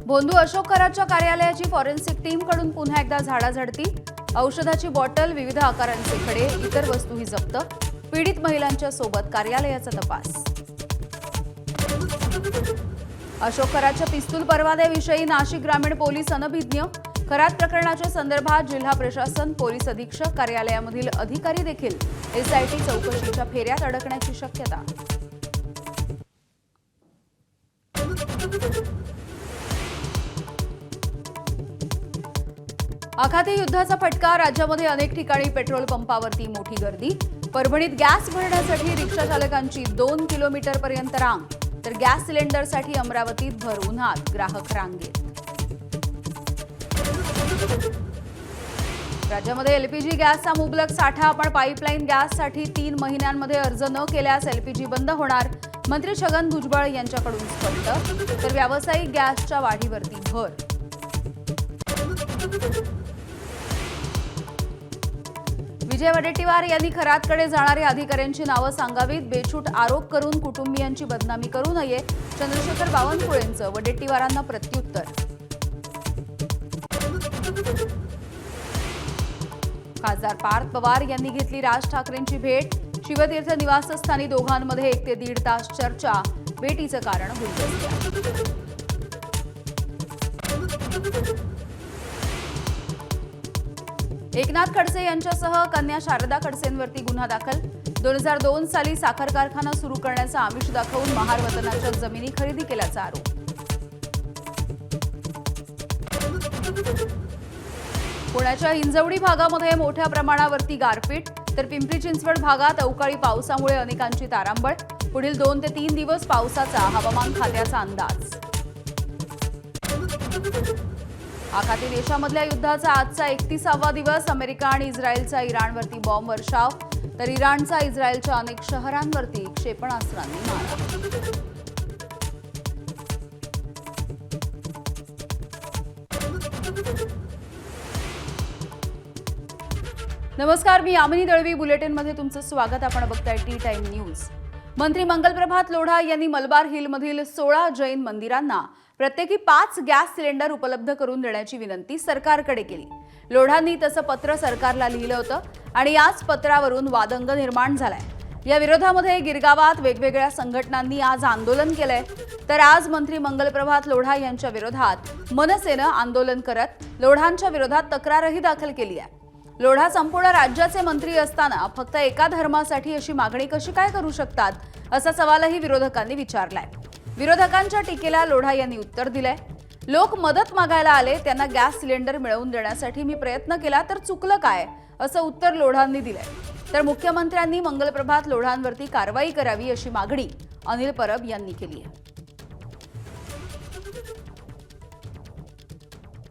भोंदू अशोक कराडच्या कार्यालयाची फॉरेन्सिक टीमकडून पुन्हा एकदा झाडाझडती। औषधाची बॉटल, विविध आकारांचे खडे, इतर वस्तूही जप्त। पीडित महिलांच्या सोबत कार्यालयाचा तपास। अशोक कराडच्या पिस्तूल परवान्याविषयी नाशिक ग्रामीण पोलीस अनभिज्ञ। कराड प्रकरणाच्या संदर्भात जिल्हा प्रशासन, पोलीस अधीक्षक कार्यालयामधील अधिकारी देखील एसआयटी चौकशीच्या फेऱ्यात अडकण्याची शक्यता। आखाती युद्धाचा फटका, राज्यामध्ये अनेक ठिकाणी पेट्रोल पंपावरती मोठी गर्दी। परभणीत गॅस भरण्यासाठी रिक्षा चालकांची 2 किलोमीटरपर्यंत रांग, तर गॅस सिलेंडरसाठी अमरावतीत भर उन्हात ग्राहक रांगेत। राज्यामध्ये एलपीजी गॅसचा मुबलक साठा, पण पाईपलाईन गॅससाठी 3 महिन्यांमध्ये अर्ज न केल्यास एलपीजी बंद होणार। मंत्री छगन भुजबळ यांच्याकडून स्पष्ट, तर व्यावसायिक गॅसच्या वाढीवरती भर। विजय वडेट्टीवार यांनी खरातकडे जाणाऱ्या अधिकाऱ्यांची नावं सांगावीत, बेछूट आरोप करून कुटुंबियांची बदनामी करू नये। चंद्रशेखर बावनकुळेंचं वडेट्टीवारांना प्रत्युत्तर। खासदार पार्थ पवार यांनी घेतली राज ठाकरेंची भेट। शिवतीर्थ निवासस्थानी दोघांमध्ये 1 ते 1.5 तास चर्चा, भेटीचं कारण गुलदस्त्या। एकनाथ खडसे यांच्यासह कन्या शारदा खडसेंवरती गुन्हा दाखल। 2002 साली साखर कारखाना सुरू करण्याचा आमिष दाखवून महार वतनाच्या जमिनी खरेदी केल्याचा आरोप। पुण्याच्या हिंजवडी भागामध्ये मोठ्या प्रमाणावरती गारपीट, तर पिंपरी चिंचवड भागात अवकाळी पावसामुळे अनेकांची तारांबळ। पुढील 2 ते 3 दिवस पावसाचा हवामान खात्याचा अंदाज। आखाती देशामधल्या युद्धाचा आजचा 31वा दिवस। अमेरिका आणि इस्रायलचा इराणवरती बॉम्ब वर्षाव, तर इराणचा इस्रायलच्या अनेक शहरांवरती क्षेपणास्त्रांनी मारा। नमस्कार, मी यामिनी दळवी। बुलेटिनमध्ये तुमचं स्वागत। आपण बघताय टी टाइम न्यूज। मंत्री मंगलप्रभात लोढा यांनी मलबार हिलमधील 16 जैन मंदिरांना प्रत्येकी 5 गॅस सिलेंडर उपलब्ध करून देण्याची विनंती सरकारकडे केली। लोढांनी तसं पत्र सरकारला लिहिलं होतं आणि याच पत्रावरून वादंग निर्माण झालाय। या विरोधामध्ये गिरगावात वेगवेगळ्या संघटनांनी आज आंदोलन केलंय, तर आज मंत्री मंगलप्रभात लोढा यांच्या विरोधात मनसेनं आंदोलन करत लोढांच्या विरोधात तक्रारही दाखल केली आहे। लोढा संपूर्ण राज्याचे मंत्री असताना फक्त एका धर्मासाठी अशी मागणी कशी काय करू शकतात, असा सवालही विरोधकांनी विचारलाय। विरोधकांच्या टीकेला लोढा यांनी उत्तर दिलंय। लोक मदत मागायला आले, त्यांना गॅस सिलेंडर मिळवून देण्यासाठी मी प्रयत्न केला, तर चुकलं काय, असं उत्तर लोढांनी दिलंय। तर मुख्यमंत्र्यांनी मंगलप्रभात लोढांवरती कारवाई करावी अशी मागणी अनिल परब यांनी केली आहे।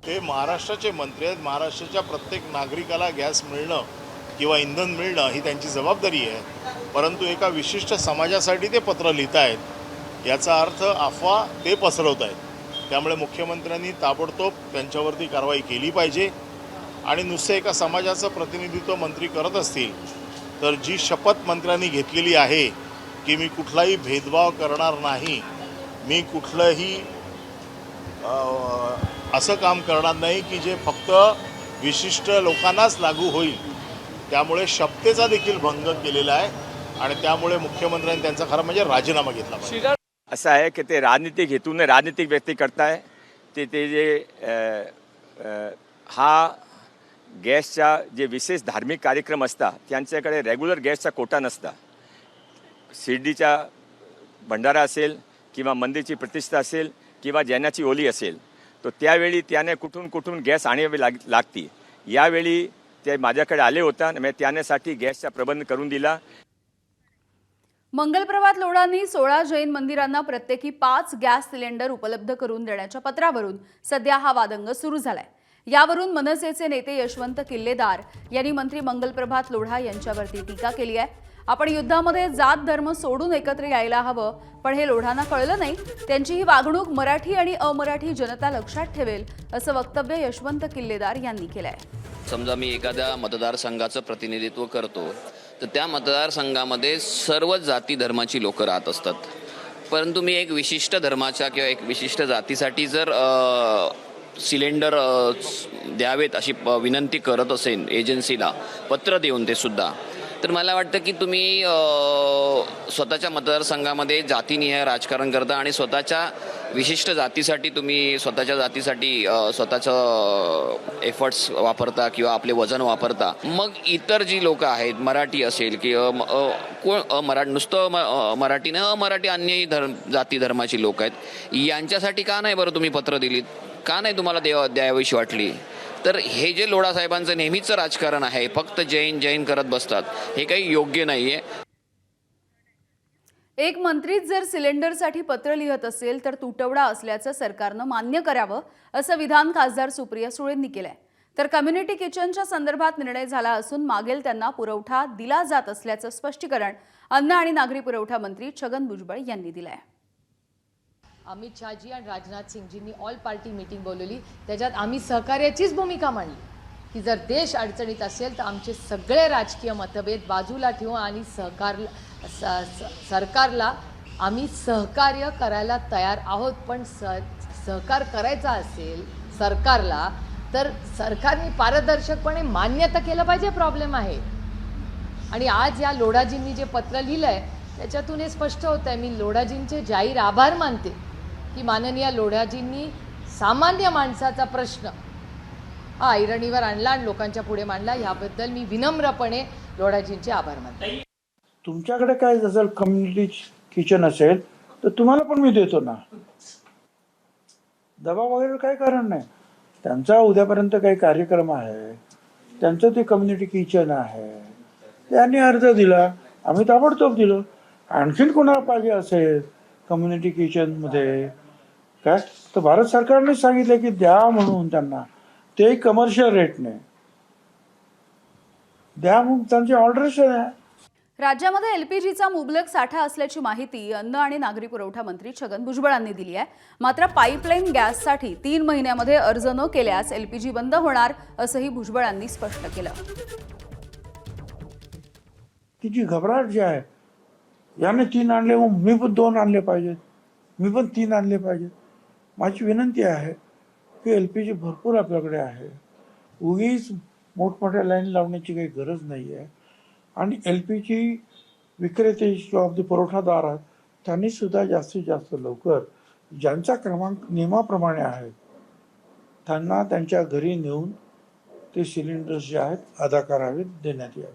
ते महाराष्ट्राचे मंत्री आहेत। महाराष्ट्राच्या प्रत्येक नागरिकाला गॅस मिळणं किंवा इंधन मिळणं ही त्यांची जबाबदारी आहे, परंतु एका विशिष्ट समाजासाठी ते पत्र लिहित आहेत, याचा अर्थ अफवा ते पसरवत आहेत। त्यामुळे मुख्यमंत्र्यांनी ताबडतोब त्यांच्यावरती कारवाई केली पाहिजे आणि नुसतं एका समाजाचं प्रतिनिधित्व मंत्री करत असतील तर जी शपथ मंत्र्यांनी घेतलेली आहे की मी कुठलाही भेदभाव करणार नाही, मी कुठलंही असं काम करणार नाही की जे फक्त विशिष्ट लोकांनाच लागू होईल, त्यामुळे शपथेचा देखील भंग केलेला आहे आणि त्यामुळे मुख्यमंत्र्यांनी त्यांचा खरं म्हणजे राजीनामा घेतला पाहिजे। असं आहे की ते राजनीतिक हेतूने राजनीतिक व्यक्ती करताय। ते जे हा गॅसच्या जे विशेष धार्मिक कार्यक्रम असतात त्यांच्याकडे रेग्युलर गॅसचा कोटा नसता। शिर्डीचा भंडारा असेल किंवा मंदिरची प्रतिष्ठा असेल किंवा जैनाची ओली असेल, तो त्यावेळी त्याने कुठून गॅस आणावी लागती। यावेळी ते माझ्याकडे आले होता, मी त्यासाठी गॅसचा प्रबंध करून दिला। मंगलप्रभात लोढांनी 16 जैन मंदिरांना प्रत्येकी 5 गॅस सिलेंडर उपलब्ध करून देण्याच्या पत्रावरून सध्या हा वादंग सुरू झालाय। यावरून मनसेचे नेते यशवंत किल्लेदार यांनी मंत्री मंगलप्रभात लोढा यांच्यावरती टीका केली आहे। आपण युद्धामध्ये जात धर्म सोडून एकत्र यायला हवं, पण हे लोढांना कळलं नाही। त्यांची ही वागणूक मराठी आणि अमराठी जनता लक्षात ठेवेल, असं वक्तव्य यशवंत किल्लेदार यांनी केलंय। समजा मी एखाद्या मतदारसंघाचं प्रतिनिधित्व करतो, तर त्या मतदारसंघामध्ये सर्व जाती धर्माची लोक राहत असतात। परंतु मी एक विशिष्ट धर्माच्या किंवा एक विशिष्ट जातीसाठी जर सिलेंडर द्यावेत अशी विनंती करत असेल एजन्सीला पत्र देऊन ते सुद्धा, तर मला वाटतं की तुम्ही स्वतःच्या मतदारसंघामध्ये जातीनिहाय राजकारण करता आणि स्वतःच्या विशिष्ट जातीसाठी तुम्ही स्वतःच्या जातीसाठी स्वतःचं एफर्ट्स वापरता किंवा आपले वजन वापरता. मग इतर जी लोक आहेत, मराठी असेल किंवा नुसतं मराठी न अमराठी अन्यही जाती धर्माची लोक आहेत, यांच्यासाठी का नाही बरं तुम्ही पत्र दिलीत? का नाही तुम्हाला द्यावीशी वाटली? तर हे जे लोढा साहेबांचं नेहमीचं राजकारण आहे, फक्त जैन करत बसतात, हे काही योग्य नाहीये. एक मंत्रीच जर सिलेंडरसाठी पत्र लिहत असेल तर तुटवडा असल्याचं सरकारनं मान्य करावं, असं विधान खासदार सुप्रिया सुळेंनी केलंय. तर कम्युनिटी किचनच्या संदर्भात निर्णय झाला असून मागेल त्यांना पुरवठा दिला जात असल्याचं स्पष्टीकरण अन्न आणि नागरी पुरवठा मंत्री छगन भुजबळ यांनी दिलंय. अमित शहाजी आणि राजनाथ सिंगजींनी ऑल पार्टी मीटिंग बोलवली. त्याच्यात आम्ही सहकार्याचीच भूमिका मांडली की जर देश अडचणीत असेल तर आमचे सगळे राजकीय मतभेद बाजूला ठेवू आणि सरकारला आम्ही सहकार्य करायला तयार आहोत. पण सहकार करायचा असेल सरकारला तर सरकारने पारदर्शकपणे मान्य तर केलं पाहिजे. प्रॉब्लेम आहे. आणि आज या लोढाजींनी जे पत्र लिहिलंय त्याच्यातून हे स्पष्ट होत आहे. मी लोढाजींचे जाहीर आभार मानते की माननीय लोढाजींनी सामान्य माणसाचा प्रश्न हा ऐरणीवर आणला आणि लोकांच्या पुढे मांडला. याबद्दल मी विनम्रपणे लोढाजींचे आभार मानते. तुमच्याकडे काय असेल कम्युनिटी किचन असेल तर तुम्हाला पण मी देतो ना. दबाव वगैरे काही कारण नाही. त्यांचा उद्यापर्यंत काही कार्यक्रम आहे, त्यांचं ते कम्युनिटी किचन आहे, त्यांनी अर्ज दिला, आम्ही ताबडतोब दिलं. आणखीन कोणाला पाहिजे असेल कम्युनिटी किचनमध्ये काय तर भारत सरकारने सांगितलं की द्या म्हणून त्यांना, ते कमर्शियल रेटने द्या म्हणून त्यांची ऑर्डर्स आहे. राज्यामध्ये एलपीजीचा मुबलक साठा असल्याची माहिती अन्न आणि नागरी पुरवठा मंत्री छगन भुजबळांनी दिली आहे. मात्र पाईपलाईन गॅससाठी 3 महिन्यामध्ये अर्ज न केल्यास एलपीजी बंद होणार असंही भुजबळांनी स्पष्ट केलं. तिची घबराट जी आहे, याने 3 आणले मग मी पण 2 आणले पाहिजेत, मी पण 3 आणले पाहिजेत. माझी विनंती आहे की एलपीजी भरपूर आपल्याकडे आहे, उगीच मोठमोठ्या लाईन लावण्याची काही गरज नाही आहे. आणि एलपीजी विक्रेते किंवा पुरवठादार आहेत त्यांनी सुद्धा जास्तीत जास्त लवकर ज्यांचा क्रमांक नियमाप्रमाणे आहे त्यांना त्यांच्या घरी नेऊन ते सिलेंडर्स जे आहेत अदा करावेत, देण्यात यावे.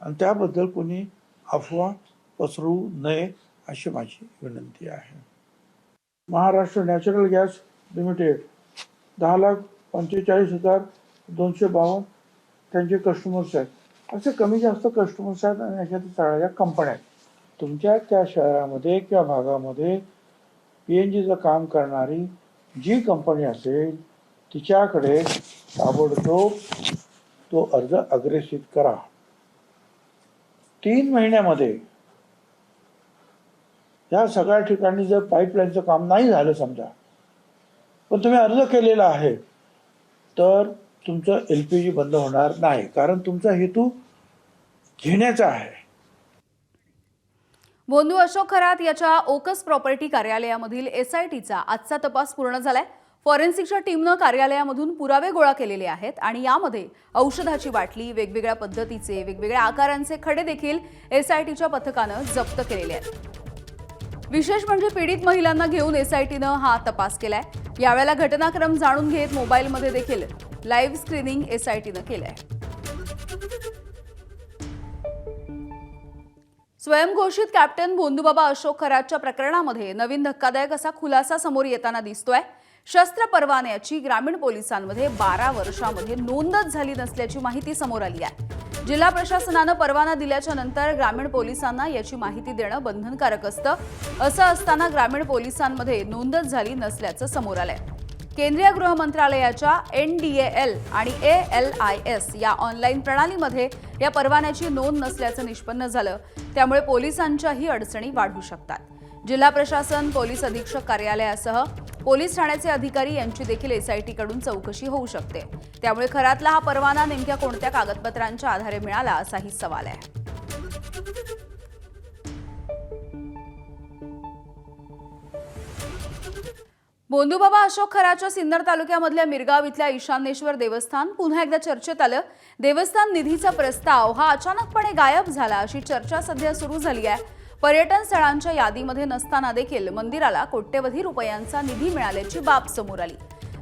आणि त्याबद्दल कोणी अफवा पसरवू नये अशी माझी विनंती आहे. महाराष्ट्र नॅचरल गॅस लिमिटेड 10,45,252 त्यांचे कस्टमर्स आहेत. असे कमी जास्त कस्टमर्स आहेत आणि याच्यात सगळ्या कंपन्या आहेत. तुमच्या त्या शहरामध्ये किंवा भागामध्ये PNGचं काम करणारी जी कंपनी असेल तिच्याकडे ताबडतोब तो अर्ज अग्रेसित करा. 3 महिन्यामध्ये या सगळ्या ठिकाणी जर पाईपलाईनचं काम नाही झालं समजा, पण तुम्ही अर्ज केलेला आहे तर तुमचं एलपीजी बंद होणार नाही, कारण तुमचा हेतू घेण्याचा आहे. बोंधू अशोक खरात याच्या ओकस प्रॉपर्टी कार्यालयामधील SITचा आजचा तपास पूर्ण झालाय. फॉरेन्सिकच्या टीमनं कार्यालयामधून पुरावे गोळा केलेले आहेत आणि यामध्ये औषधाची बाटली, वेगवेगळ्या पद्धतीचे वेगवेगळ्या आकारांचे खडे देखील SITच्या पथकानं जप्त केलेले आहेत. विशेष म्हणजे पीडित महिलांना घेऊन SITनं हा तपास केलाय. यावेळेला घटनाक्रम जाणून घेत मोबाईलमध्ये देखील लाईव्ह स्क्रीनिंग SITनं केलंय. स्वयंघोषित कॅप्टन भोंदूबाबा अशोक खरातच्या प्रकरणामध्ये नवीन धक्कादायक असा खुलासा समोर येताना दिसतोय. शस्त्र परवान्याची ग्रामीण पोलिसांमध्ये 12 वर्षांमध्ये नोंदच झाली नसल्याची माहिती समोर आली आहे. जिल्हा प्रशासनानं परवाना दिल्याच्या नंतर ग्रामीण पोलिसांना याची माहिती देणं बंधनकारक असतं. असं असताना ग्रामीण पोलिसांमध्ये नोंदच झाली नसल्याचं समोर आलंय. केंद्रीय गृह मंत्रालयाच्या NDAL आणि ALIS या ऑनलाईन प्रणालीमध्ये या परवान्याची नोंद नसल्याचं निष्पन्न झालं. त्यामुळे पोलिसांच्याही अडचणी वाढू शकतात. जिल्हा प्रशासन, पोलीस अधीक्षक कार्यालयासह पोलीस ठाण्याचे अधिकारी यांची देखील SIT कडून चौकशी होऊ शकते. त्यामुळे खरातला हा परवाना नेमक्या कोणत्या कागदपत्रांच्या आधारे मिळाला असाही सवाल आहे. बोंधूबाबा अशोक खराच्या सिन्नर तालुक्यामधल्या मिरगाव इथल्या ईशान्येश्वर देवस्थान पुन्हा एकदा चर्चेत आलं. देवस्थान निधीचा प्रस्ताव हा अचानकपणे गायब झाला अशी चर्चा सध्या सुरू झाली आहे. पर्यटन स्थळांच्या यादीमध्ये नसताना देखील मंदिराला कोट्यवधी रुपयांचा निधी मिळाल्याची बाब समोर आली.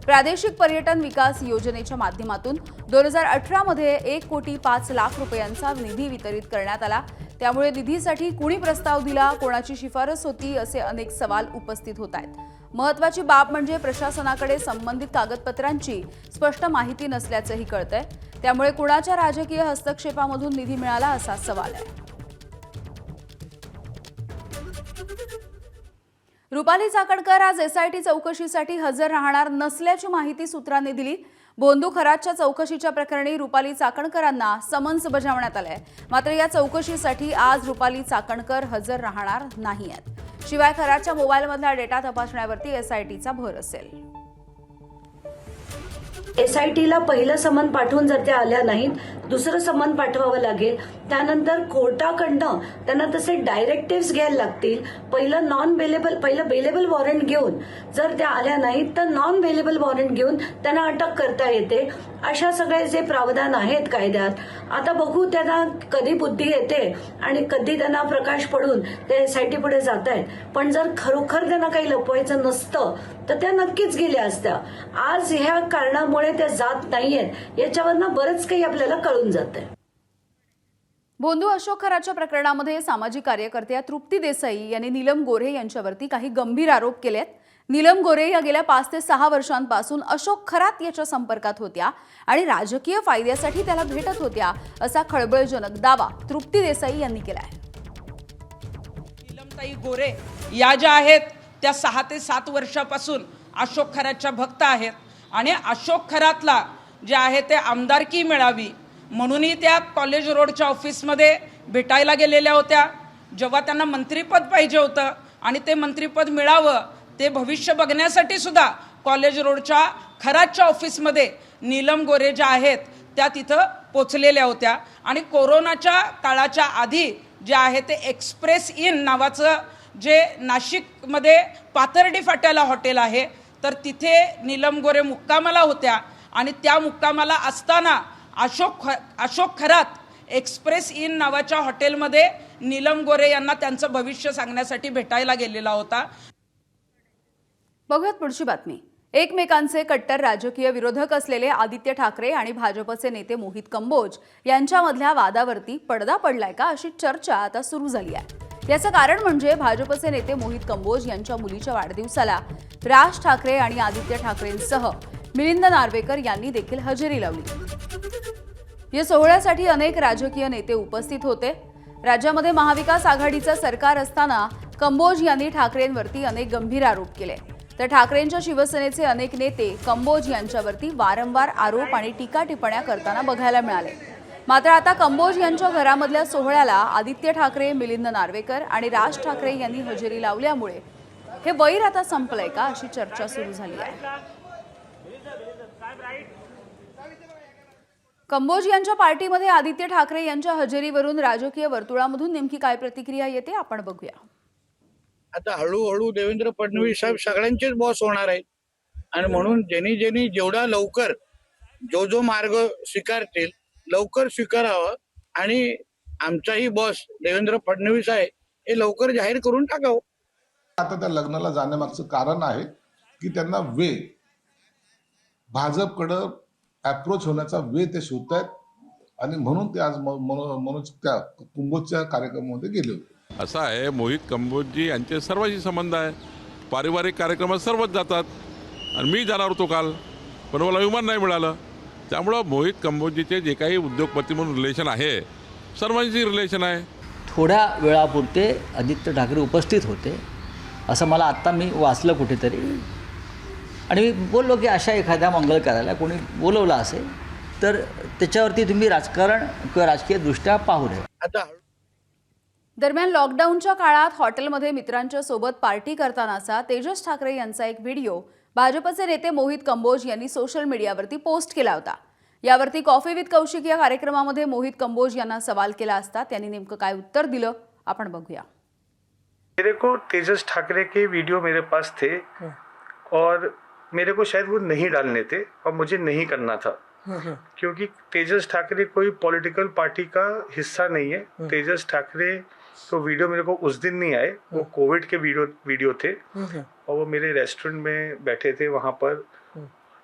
प्रादेशिक पर्यटन विकास योजनेच्या माध्यमातून 2018 मध्ये 1,05,00,000 रुपयांचा निधी वितरित करण्यात आला. त्यामुळे निधीसाठी कुणी प्रस्ताव दिला, कोणाची शिफारस होती असे अनेक सवाल उपस्थित होत आहेत. महत्त्वाची बाब म्हणजे प्रशासनाकडे संबंधित कागदपत्रांची स्पष्ट माहिती नसल्याचंही कळतंय. त्यामुळे कुणाच्या राजकीय हस्तक्षेपामधून निधी मिळाला असा सवाल आहे. रुपाली चाकणकर आज एसआयटी चौकशीसाठी हजर राहणार नसल्याची माहिती सूत्रांनी दिली. बोंधू खराच्या चौकशीच्या प्रकरणी रुपाली चाकणकरांना समन्स बजावण्यात आलंय. मात्र या चौकशीसाठी आज रुपाली चाकणकर हजर राहणार नाहीयेत. शिवाय खराच्या मोबाईलमधला डेटा तपासण्यावरती एसआयटीचा भर असेल. एसआयटीला पहिलं समन पाठवून जर त्या आल्या नाहीत, दुसरं समन पाठवावं लागेल. त्यानंतर कोर्टाकडनं त्यांना तसे डायरेक्टिव्ह घ्यायला लागतील. पहिलं बेलेबल वॉरंट घेऊन जर त्या आल्या नाहीत तर नॉन बेलेबल वॉरंट घेऊन त्यांना अटक करता येते. अशा सगळे जे प्रावधान आहेत कायद्यात, आता बघू त्यांना कधी बुद्धी येते आणि कधी त्यांना प्रकाश पडून ते एसआयटी पुढे जात आहेत. पण जर खरोखर त्यांना काही लपवायचं नसतं तर त्या नक्कीच गेल्या असत्या. आज ह्या कारणामुळे त्या जात नाहीयेत याच्यावरनं बरंच काही आपल्याला कळून जातंय. बोंधू अशोक खराच्या प्रकरणामध्ये सामाजिक कार्यकर्त्या तृप्ती देसाई यांनी नीलम गोऱ्हे यांच्यावरती काही गंभीर आरोप केलेत. नीलम गोऱ्हे या गेल्या 5 ते 6 वर्षांपासून अशोक खरात याच्या संपर्कात होत्या आणि राजकीय फायद्यासाठी त्याला भेटत होत्या असा खळबळजनक दावा तृप्ती देसाई यांनी केलाय. नीलमताई गोरे या ज्या आहेत त्या 6 ते 7 वर्षापासून अशोक खराच्या भक्त आहेत आणि अशोक खरातला जे आहे ते आमदारकी मिळावी म्हणूनही त्या कॉलेज रोडच्या ऑफिसमध्ये भेटायला गेलेल्या होत्या. जेव्हा त्यांना मंत्रिपद पाहिजे होतं आणि ते मंत्रिपद मिळावं ते भविष्य बघण्यासाठी सुद्धा कॉलेज रोडच्या खराच्या ऑफिसमध्ये नीलम गोरे ज्या आहेत त्या तिथं पोचलेल्या होत्या. आणि कोरोनाच्या काळाच्या आधी जे आहे ते एक्सप्रेस इन नावाचं जे नाशिकमध्ये पाथर्डी फाट्याला हॉटेल आहे तर तिथे नीलम गोरे मुक्कामाला होत्या आणि त्या मुक्कामाला असताना अशोक खरात एक्सप्रेस इन नावाच्या हॉटेलमध्ये नीलम गोरे यांना त्यांचं भविष्य सांगण्यासाठी भेटायला गेलेला होता. बघूयात पुढची बातमी. एकमेकांचे कट्टर राजकीय विरोधक असलेले आदित्य ठाकरे आणि भाजपचे नेते मोहित कंबोज यांच्यामधल्या वादावरती पडदा पडलाय का अशी चर्चा आता सुरू झाली आहे. याचं कारण म्हणजे भाजपचे नेते मोहित कंबोज यांच्या मुलीच्या वाढदिवसाला राज ठाकरे आणि आदित्य ठाकरेंसह मिलिंद नार्वेकर यांनी देखील हजेरी लावली. या सोहळ्यासाठी अनेक राजकीय नेते उपस्थित होते. राज्यामध्ये महाविकास आघाडीचं सरकार असताना कंबोज यांनी ठाकरेंवरती अनेक गंभीर आरोप केले. तर ठाकरेंच्या शिवसेनेचे अनेक नेते कंबोज यांच्यावरती वारंवार आरोप आणि टीका टिप्पण्या करताना बघायला मिळाले. मात्र आता कंबोज यांच्या घरामधल्या सोहळ्याला आदित्य ठाकरे, मिलिंद नार्वेकर आणि राज ठाकरे यांनी हजेरी लावल्यामुळे हे वैर आता संपलंय का अशी चर्चा सुरू झाली आहे. कंबोज यांच्या पार्टीमध्ये आदित्य ठाकरे यांच्या हजेरीवरून राजकीय वर्तुळामधून नेमकी काय प्रतिक्रिया येते आपण बघूया. आता हळूहळू देवेंद्र फडणवीस साहेब सगळ्यांचेच बॉस होणार आहेत आणि म्हणून ज्यांनी जेवढा लवकर जो मार्ग स्वीकारतील लवकर स्वीकारावं आणि आमचाही बॉस देवेंद्र फडणवीस आहे हे लवकर जाहीर करून टाकावं. आता त्या लग्नाला जाण्यामागचं कारण आहे की त्यांना भाजपकडं अप्रोच होण्याचा ते शोधतायत आणि म्हणून ते आज मनोज त्या कुंभोजच्या कार्यक्रमामध्ये गेले होते. असं आहे, मोहित कंबोजी यांचे सर्वांशी संबंध आहे. पारिवारिक कार्यक्रमात सर्वच जातात आणि मी जाणार होतो काल पण मला विमान नाही मिळालं. त्यामुळं मोहित कंबोजीचे जे काही उद्योगपती म्हणून रिलेशन आहे सर्वांची रिलेशन आहे. थोड्या वेळापुरते आदित्य ठाकरे उपस्थित होते असं मला आत्ता मी वाचलं कुठेतरी आणि मी बोललो की अशा एखाद्या मंगल कार्याला कोणी बोलवलं असेल तर त्याच्यावरती तुम्ही राजकारण किंवा राजकीयदृष्ट्या पाहू नये. आता दरम्यान लॉकडाऊनच्या काळात हॉटेलमध्ये मित्रांच्या सोबत पार्टी करतानाचा तेजस ठाकरे यांचा एक व्हिडिओ भाजपचे नेते मोहित कंबोज यांनी सोशल मीडियावरती पोस्ट केला होता. यावरती कॉफी विथ कौशिक या कार्यक्रमामध्ये मोहित कंबोज यांना सवाल केला असता त्यांनी नेमकं काय उत्तर दिलं आपण बघूया. मेरे को तेजस ठाकरे के वीडियो मेरे पास थे और मेरे को शायद वो नहीं डालने थे और मुझे नहीं करना था, क्योंकि तेजस ठाकरे कोई पॉलिटिकल पार्टी का हिस्सा नहीं है। तेजस ठाकरे तो वीडियो मेरे को उस दिन नहीं आए, वो कोविड के वीडियो थे और वो मेरे रेस्टोरेंट में बैठे थे वहाँ पर।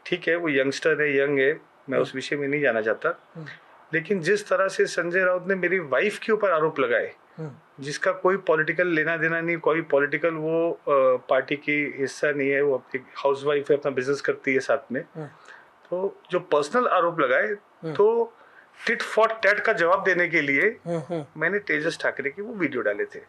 ठीक है, वो यंगस्टर है, यंग है, मैं उस विषय में नहीं जाना चाहता, लेकिन जिस तरह से संजय राउत ने मेरी वाइफ के ऊपर आरोप लगाए, जिसका कोई पॉलिटिकल लेना देना नहीं, कोई पॉलिटिकल वो पार्टी की हिस्सा नहीं है, वो एक हाउस वाइफ है, अपना बिजनेस करती है साथ में, तो जो पर्सनल आरोप लगाए, तो टिट फॉर टैट का जवाब देने के लिए मैंने तेजस ठाकरे की वो वीडियो डाले थे।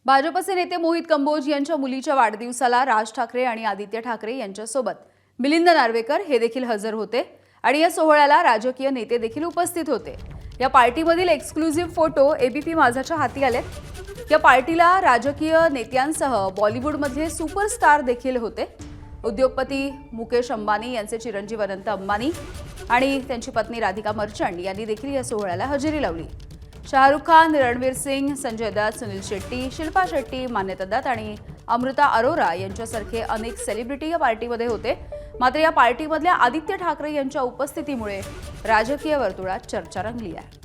भाजपचे नेते मोहित कंबोज यांच्या मुलीच्या वाढदिवसाला राज ठाकरे आणि आदित्य ठाकरे यांच्यासोबत मिलिंद नार्वेकर हे देखील हजर होते आणि या सोहळ्याला राजकीय नेते देखील उपस्थित होते। या पार्टीमधील एक्सक्लुझिव्ह फोटो एबीपी माझाच्या हाती आलेत। या पार्टीला राजकीय नेत्यांसह बॉलिवूडमधले सुपरस्टार देखील होते। उद्योगपती मुकेश अंबानी यांचे चिरंजीव अनंत अंबानी आणि त्यांची पत्नी राधिका मर्चंट यांनी देखील या सोहळ्याला हजेरी लावली। शाहरुख खान, रणवीर सिंग, संजय दत्त, सुनील शेट्टी, शिल्पा शेट्टी, मान्यता दत्त आणि अमृता अरोरा यांच्यासारखे अनेक सेलिब्रिटी या पार्टीमध्ये होते। मात्र या पार्टीमधल्या आदित्य ठाकरे यांच्या उपस्थितीमुळे राजकीय वर्तुळात चर्चा रंगली आहे।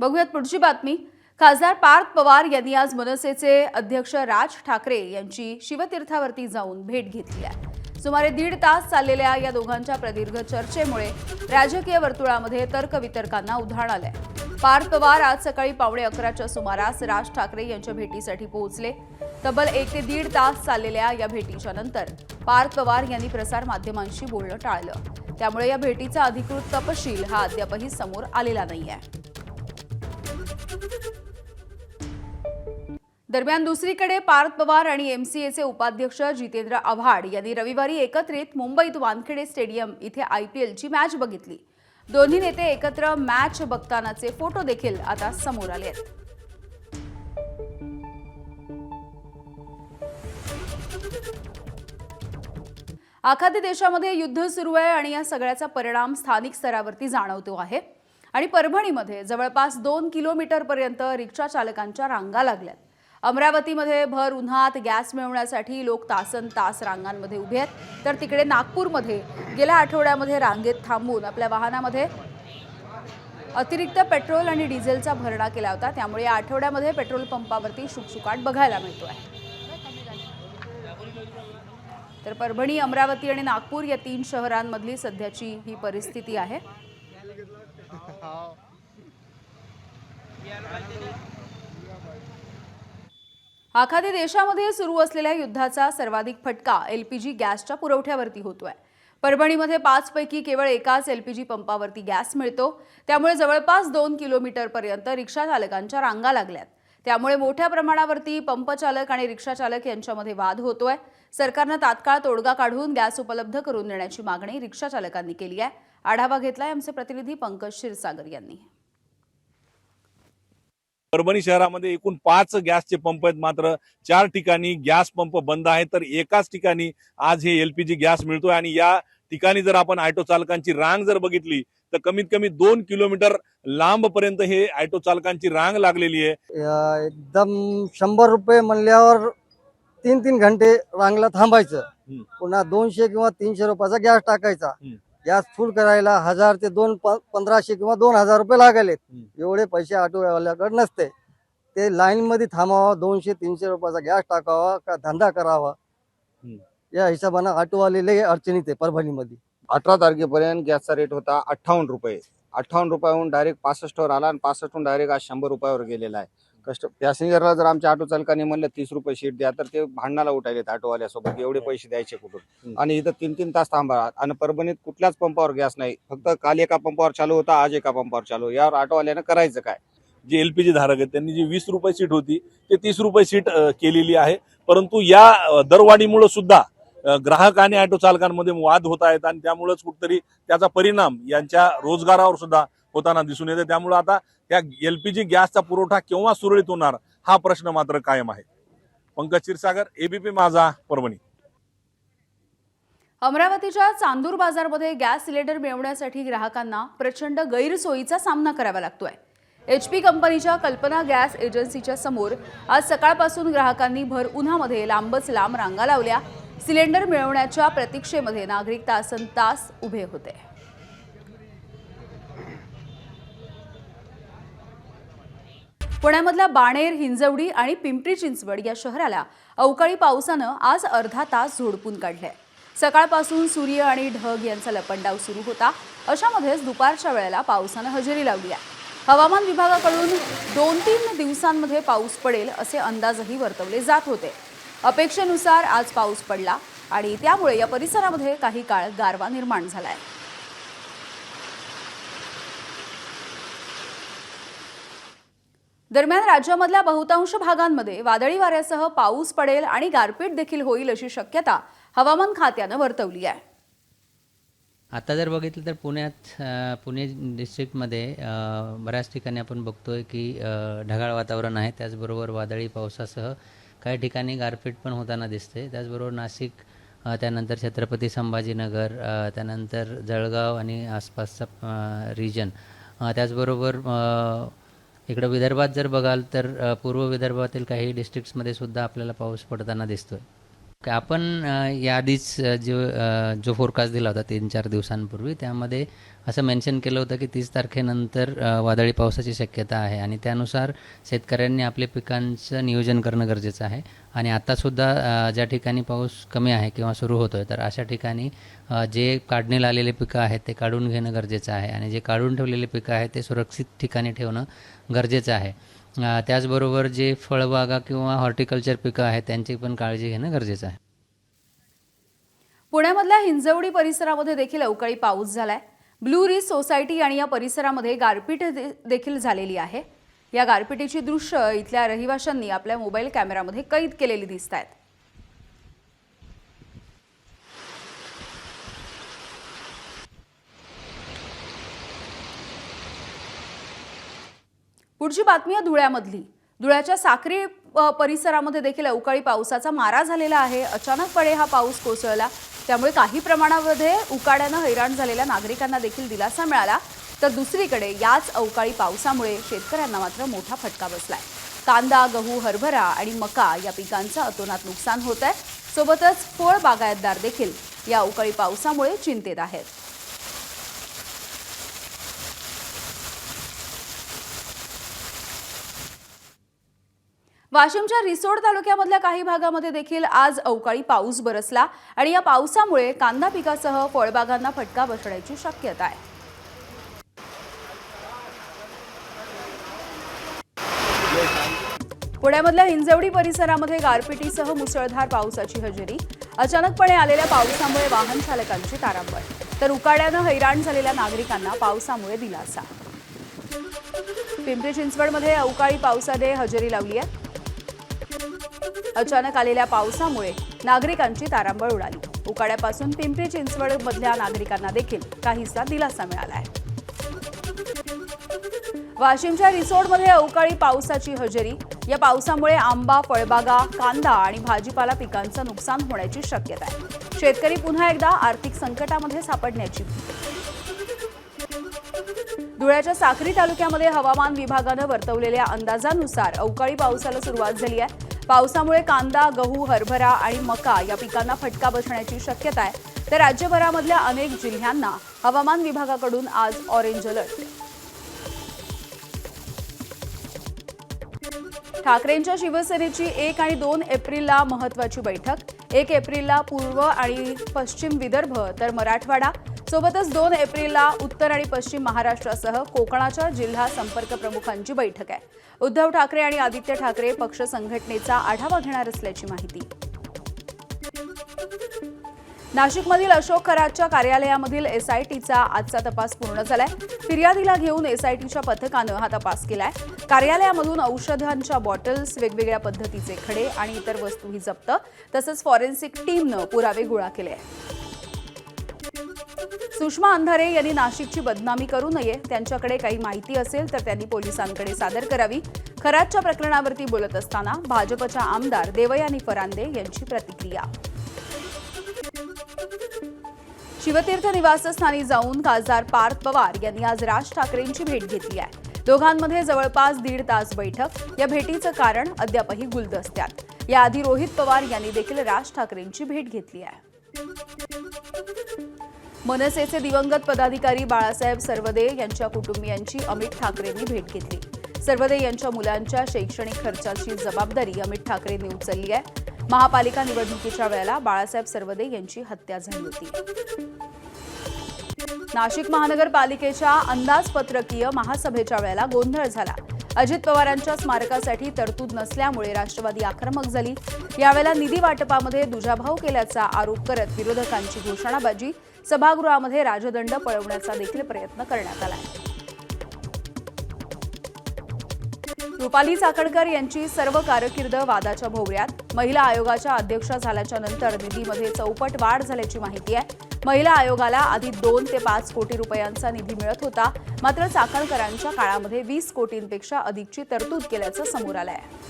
बघूयात पुढची बातमी। खासदार पार्थ पवार यांनी आज मनसेचे अध्यक्ष राज ठाकरे यांची शिवतीर्थावरती जाऊन भेट घेतली आहे। सुमारे 1.5 तास चाललेल्या या दोघांच्या प्रदीर्घ चर्चेमुळे राजकीय वर्तुळामध्ये तर्कवितर्कांना उधाण आलंय। पार्थ पवार आज सकाळी 11:15च्या सुमारास राज ठाकरे यांच्या भेटीसाठी पोहोचले। तब्बल 1 ते 1.5 तास चाललेल्या या भेटीच्या नंतर पार्थ पवार यांनी प्रसार माध्यमांशी बोलणं टाळलं। त्यामुळे या भेटीचा अधिकृत तपशील हा अद्यापही समोर आलेला नाहीये। दरम्यान दुसरीकडे पार्थ पवार आणि एमसीएचे उपाध्यक्ष जितेंद्र आव्हाड यांनी रविवारी एकत्रित मुंबईत वानखेडे स्टेडियम इथे आयपीएलची मॅच बघितली। दोन्ही नेते एकत्र मॅच बघतानाचे फोटो देखील आता समोर आले आहेत। आखाती देशामध्ये युद्ध सुरू आहे आणि या सगळ्याचा परिणाम स्थानिक स्तरावरती जाणवतो आहे आणि परभणीमध्ये जवळपास 2 किलोमीटरपर्यंत रिक्षा चालकांच्या रांगा लागल्यात। अमरावतीमध्ये भर उन्हात गॅस मिळवण्यासाठी लोक तासनतास रांगांमध्ये उभे आहेत, तर तिकडे नागपूरमध्ये गेल्या आठवड्यामध्ये रांगेत थांबून आपल्या वाहनामध्ये अतिरिक्त पेट्रोल आणि डिझेलचा भरणा केला होता। त्यामुळे या आठवड्यामध्ये पेट्रोल पंपावरती शुकशुकाट बघायला मिळतोय। तर परभणी, अमरावती आणि नागपूर या 3 शहरांमधली सध्याची ही परिस्थिती आहे। आखाती देशामध्ये सुरू असलेल्या युद्धाचा सर्वाधिक फटका एलपीजी गॅसच्या पुरवठ्यावरती होतोय। परभणीमध्ये 5 पैकी केवळ एकाच एलपीजी पंपावरती गॅस मिळतो। त्यामुळे जवळपास 2 किलोमीटरपर्यंत रिक्षा चालकांच्या रांगा लागल्यात। त्यामुळे मोठ्या प्रमाणावरती पंप चालक आणि रिक्षा चालक यांच्यामध्ये वाद होतोय। सरकारने तात्काळ तोडगा काढून गॅस उपलब्ध करून देण्याची मागणी रिक्षा चालकांनी केली आहे। आढावा घेतलाय आमचे प्रतिनिधी पंकज क्षीरसागर यांनी। परभणी शहरामध्ये एकूण 5 गॅसचे पंप आहेत, मात्र 4 ठिकाणी गॅस पंप बंद आहेत, तर एकाच ठिकाणी आज हे एलपीजी गॅस मिळतोय। आणि या ठिकाणी जर आपण ऑटो चालकांची रांग जर बघितली तर कमीत कमी 2 किलोमीटर लांब पर्यंत हे ऑटो चालकांची रांग लागलेली आहे। एकदम 100 रुपये म्हणल्यावर 3-3 घंटे रांगला थांबायचं, पुन्हा 200 किंवा 300 रुपयाचा गॅस टाकायचा। गॅस फुल करायला 1000 ते 1500 किंवा 2000 रुपये लागलेत। एवढे पैसे ऑटोवाल्याकडे नसते। ते लाईन मध्ये थांबावं, 200-300 रुपयाचा गॅस टाकावा का धंदा करावा, या हिशोबाने ऑटोवाले लय अडचणीत आहे परभणीमध्ये। 18 तारखेपर्यंत गॅसचा रेट होता 58 रुपये। 58 रुपयाहून डायरेक्ट 65वर आला आणि 65हून डायरेक्ट आज 100 रुपयावर गेलेला आहे। पॅसेंजरला जर आमच्या ऑटो चालकांनी म्हणलं 30 रुपये शीट द्या तर ते भांडणाला उठायलेत ऑटोवाल्यासोबत, एवढे पैसे द्यायचे कुठून। आणि इथं 3-3 तास थांबा आणि परभणीत कुठल्याच पंपावर गॅस नाही, फक्त काल एका पंपावर चालू होता, आज एका पंपावर चालू। यावर ऑटोवाल्यानं करायचं काय? जे एलपीजी धारक आहेत त्यांनी जी 20 रुपये सीट होती ते 30 रुपये सीट केलेली आहे। परंतु या दरवाढीमुळे सुद्धा ग्राहक आणि ऑटो चालकांमध्ये वाद होत आहेत आणि त्यामुळेच कुठतरी त्याचा परिणाम यांच्या रोजगारावर सुद्धा होताना दिसून येते। त्यामुळे आता या एलपीजी गॅसचा पुरवठा केव्हा सुरळीत होणार हा प्रश्न मात्र कायम आहे। पंकज क्षीरसागर, एबीपी माझा, परभणी। अमरावतीच्या चांदूर बाजारमध्ये गॅस सिलेंडर मिळवण्यासाठी ग्राहकांना प्रचंड गैरसोयीचा सामना करावा लागतोय. HP कंपनीच्या कल्पना गॅस एजन्सीच्या समोर आज सकाळपासून ग्राहकांनी भर उन्हामध्ये लांबच लांब रांगा लावल्या. सिलेंडर मिळवण्याच्या प्रतीक्षेमध्ये नागरिक तासनतास उभे होते. पुण्यामधल्या बाणेर, हिंजवडी आणि पिंपरी चिंचवड या शहराला अवकाळी पावसानं आज अर्धा तास झोडपून काढले. सकाळपासून सूर्य आणि ढग यांचा लपंडाव सुरू होता. अशामध्येच दुपारच्या वेळेला पावसानं हजेरी लावली आहे. हवामान विभागाकडून 2-3 दिवसांमध्ये पाऊस पडेल असे अंदाजही वर्तवले जात होते. अपेक्षेनुसार आज पाऊस पडला आणि त्यामुळे या परिसरामध्ये काही काळ गारवा निर्माण झालाय. दरम्यान राज्यामधल्या बहुतांश भागांमध्ये वादळी वाऱ्यासह पाऊस पडेल आणि गारपीट देखील होईल अशी शक्यता हवामान खात्यानं वर्तवली आहे. आता जर बघितलं तर पुणे डिस्ट्रिक्टमध्ये बऱ्याच ठिकाणी आपण बघतोय की ढगाळ वातावरण आहे. त्याचबरोबर वादळी पावसासह काही ठिकाणी गारपीट पण होताना दिसते. त्याचबरोबर नाशिक, त्यानंतर छत्रपती संभाजीनगर, त्यानंतर जळगाव आणि आसपासचा रिजन, त्याचबरोबर इकडं विदर्भात जर बघाल तर पूर्व विदर्भातील काही डिस्ट्रिक्ट्समध्ये सुद्धा आपल्याला पाऊस पडताना दिसतोय. आपण याआधीच जो फोरकास्ट दिला होता 3-4 दिवसांपूर्वी, त्यामध्ये असं मेन्शन केलं होतं की 30 तारखेनंतर वादळी पावसाची शक्यता आहे आणि त्यानुसार शेतकऱ्यांनी आपले पिकांचं नियोजन करणं गरजेचं आहे. आणि आत्तासुद्धा ज्या ठिकाणी पाऊस कमी आहे किंवा सुरू होतो आहे तर अशा ठिकाणी जे काढणीला आलेले पिकं आहेत ते काढून घेणं गरजेचं आहे आणि जे काढून ठेवलेले पिकं आहेत ते सुरक्षित ठिकाणी ठेवणं गरजेचं आहे. त्याचबरोबर जे फळबागा किंवा हॉर्टिकल्चर पिकं आहेत त्यांची पण काळजी घेणं गरजेचं आहे. पुण्यामधल्या हिंजवडी परिसरामध्ये देखील अवकाळी पाऊस झालाय. ब्लू रिज सोसायटी आणि या परिसरामध्ये गारपीट देखील झालेली आहे. या गारपिटीची दृश्य इथल्या रहिवाशांनी आपल्या मोबाईल कॅमेरामध्ये कैद केलेली दिसत आहेत. पुढची बातमी आहे धुळ्यामधली. धुळ्याच्या साक्री परिसरामध्ये देखील अवकाळी पावसाचा मारा झालेला आहे. अचानकपणे हा पाऊस कोसळला, त्यामुळे काही प्रमाणामध्ये उकाड्यानं हैराण झालेल्या नागरिकांना देखील दिलासा मिळाला. तर दुसरीकडे याच अवकाळी पावसामुळे शेतकऱ्यांना मात्र मोठा फटका बसलाय. कांदा, गहू, हरभरा आणि मका या पिकांचं अतोनात नुकसान होत आहे. सोबतच फळ बागायतदार देखील या अवकाळी पावसामुळे चिंतेत आहेत. वाशिमच्या रिसोड तालुक्यामधल्या काही भागामध्ये देखील आज अवकाळी पाऊस बरसला आणि या पावसामुळे कांदा पिकासह फळबागांना फटका बसण्याची शक्यता आहे. पुण्यामधल्या हिंजवडी परिसरामध्ये गारपिटीसह मुसळधार पावसाची हजेरी. अचानकपणे आलेल्या पावसामुळे वाहन चालकांची तारांबळ, तर उकाड्यानं हैराण झालेल्या नागरिकांना पावसामुळे दिलासा. पिंपरी चिंचवडमध्ये अवकाळी पावसाने हजेरी लावली आहे. अचानक आलेल्या पावसामुळे नागरिकांची तारांबळ उडाली. उकाड्यापासून पिंपरी चिंचवड मधल्या नागरिकांना देखील काहीसा दिलासा मिळाला आहे. वाशिमच्या रिसोडमध्ये अवकाळी पावसाची हजेरी. या पावसामुळे आंबा, फळबागा, कांदा आणि भाजीपाला पिकांचं नुकसान होण्याची शक्यता आहे. शेतकरी पुन्हा एकदा आर्थिक संकटामध्ये सापडण्याची. धुळ्याच्या साक्री तालुक्यामध्ये हवामान विभागानं वर्तवलेल्या अंदाजानुसार अवकाळी पावसाला सुरुवात झाली आहे. पावसामुळे कांदा, गहू, हरभरा आणि मका या पिकांना फटका बसण्याची शक्यता आहे. तर राज्यभरामधल्या अनेक जिल्ह्यांना हवामान विभागाकडून आज ऑरेंज अलर्ट. ठाकरेंच्या शिवसेनेची 1 आणि 2 एप्रिलला महत्त्वाची बैठक. 1 एप्रिलला पूर्व आणि पश्चिम विदर्भ तर मराठवाडा, सोबतच 2 एप्रिलला उत्तर आणि पश्चिम महाराष्ट्रासह कोकणाच्या जिल्हा संपर्क प्रमुखांची बैठक आहे. उद्धव ठाकरे आणि आदित्य ठाकरे पक्ष संघटनेचा आढावा घेणार असल्याची माहिती. नाशिकमधील अशोक खरातच्या कार्यालयामधील SITचा आजचा तपास पूर्ण झालाय. फिर्यादीला घेऊन SITच्या पथकानं हा तपास केलाय. कार्यालयामधून औषधांच्या बॉटल्स, वेगवेगळ्या पद्धतीचे खडे आणि इतर वस्तूही जप्त, तसंच फॉरेन्सिक टीमनं पुरावे गोळा केले आहेत. सुषमा अंधारे यांनी नाशिकची बदनामी करू नये. त्यांच्याकडे काही माहिती असेल तर त्यांनी पोलिसांकडे सादर करावी. खरातच्या प्रकरणावरती बोलत असताना भाजपच्या आमदार देवयानी फरांदे यांची प्रतिक्रिया. शिवतीर्थ निवासस्थानी जाऊन खासदार पार्थ पवार यांनी आज राज ठाकरेंची भेट घेतली आहे. दोघांमध्ये जवळपास 1.5 तास बैठक. या भेटीचं कारण अद्यापही गुलदस्त्यात. याआधी रोहित पवार यांनी देखील राज ठाकरेंची भेट घेतली आहे. मनसेचे दिवंगत पदाधिकारी बाळासाहेब सरवदे यांच्या कुटुंबियांची अमित ठाकरेंनी भेट घेतली. सरवदे यांच्या मुलांच्या शैक्षणिक खर्चाची जबाबदारी अमित ठाकरेंनी उचलली आहे. महापालिका निवडणुकीच्या वेळेला बाळासाहेब सरवदे यांची हत्या झाली होती. नाशिक महानगरपालिकेच्या अंदाजपत्रकीय महासभेच्या वेळेला गोंधळ झाला. अजित पवारांच्या स्मारकासाठी तरतूद नसल्यामुळे राष्ट्रवादी आक्रमक झाली. यावेळेला निधी वाटपामध्ये दुजाभाव केल्याचा आरोप करत विरोधकांची घोषणाबाजी. सभागृहामध्ये राजदंड पळवण्याचा देखील प्रयत्न करण्यात आला. रुपाली चाकणकर यांची सर्व कारकीर्द वादाच्या भोवऱ्यात. महिला आयोगाच्या अध्यक्षा झाल्याच्या नंतर निधीमध्ये चौपट वाढ झाल्याची माहिती आहे. महिला आयोगाला आधी 2 ते 5 कोटी रुपयांचा निधी मिळत होता. मात्र चाकणकरांच्या काळामध्ये 20 कोटींपेक्षा अधिकची तरतूद केल्याचं समोर आलं आहे.